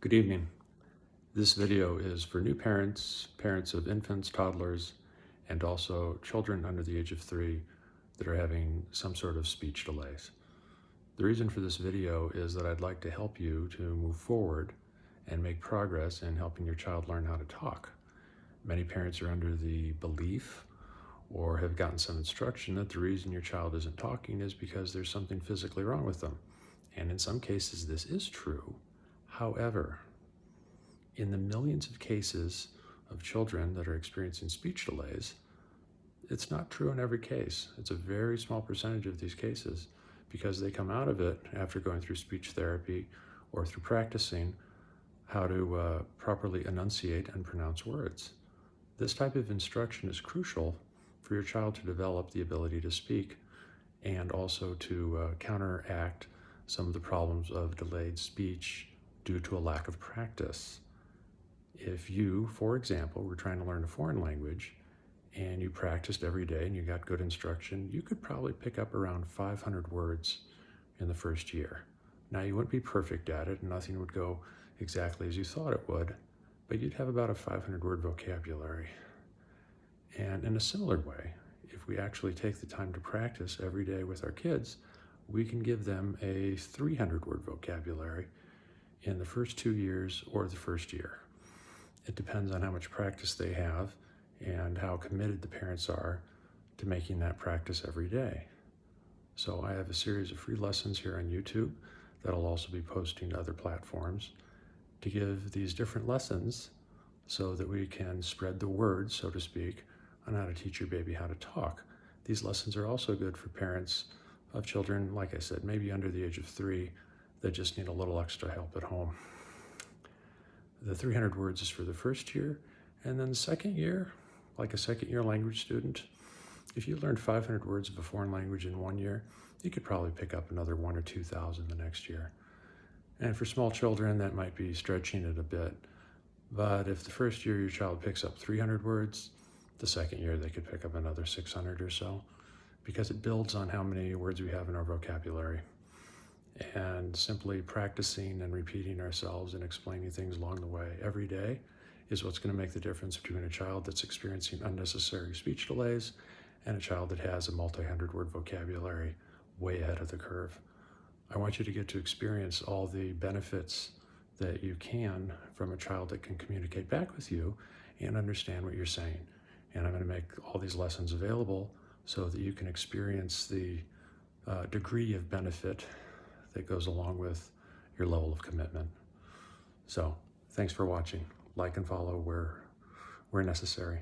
Good evening. This video is for new parents, parents of infants, toddlers, and also children under the age of 3 that are having some sort of speech delays. The reason for this video is that I'd like to help you to move forward and make progress in helping your child learn how to talk. Many parents are under the belief or have gotten some instruction that the reason your child isn't talking is because there's something physically wrong with them. And in some cases, this is true. However, in the millions of cases of children that are experiencing speech delays, it's not true in every case. It's a very small percentage of these cases because they come out of it after going through speech therapy or through practicing how to properly enunciate and pronounce words. This type of instruction is crucial for your child to develop the ability to speak and also to counteract some of the problems of delayed speech due to a lack of practice. If you, for example, were trying to learn a foreign language and you practiced every day and you got good instruction, you could probably pick up around 500 words in the first year. Now, you wouldn't be perfect at it and nothing would go exactly as you thought it would, but you'd have about a 500 word vocabulary. And in a similar way, if we actually take the time to practice every day with our kids, we can give them a 300 word vocabulary in the first 2 years or the first year. It depends on how much practice they have and how committed the parents are to making that practice every day. So I have a series of free lessons here on YouTube that I'll also be posting to other platforms to give these different lessons so that we can spread the word, so to speak, on how to teach your baby how to talk. These lessons are also good for parents of children, like I said, maybe under the age of 3 that just need a little extra help at home. The 300 words is for the first year, and then the second year, like a second-year language student, if you learned 500 words of a foreign language in 1 year, you could probably pick up another 1,000 or 2,000 the next year. And for small children, that might be stretching it a bit. But if the first year your child picks up 300 words, the second year they could pick up another 600 or so, because it builds on how many words we have in our vocabulary. And simply practicing and repeating ourselves and explaining things along the way every day is what's going to make the difference between a child that's experiencing unnecessary speech delays and a child that has a multi-hundred word vocabulary way ahead of the curve. I want you to get to experience all the benefits that you can from a child that can communicate back with you and understand what you're saying. And I'm going to make all these lessons available so that you can experience the degree of benefit that goes along with your level of commitment. So thanks for watching. Like and follow where necessary.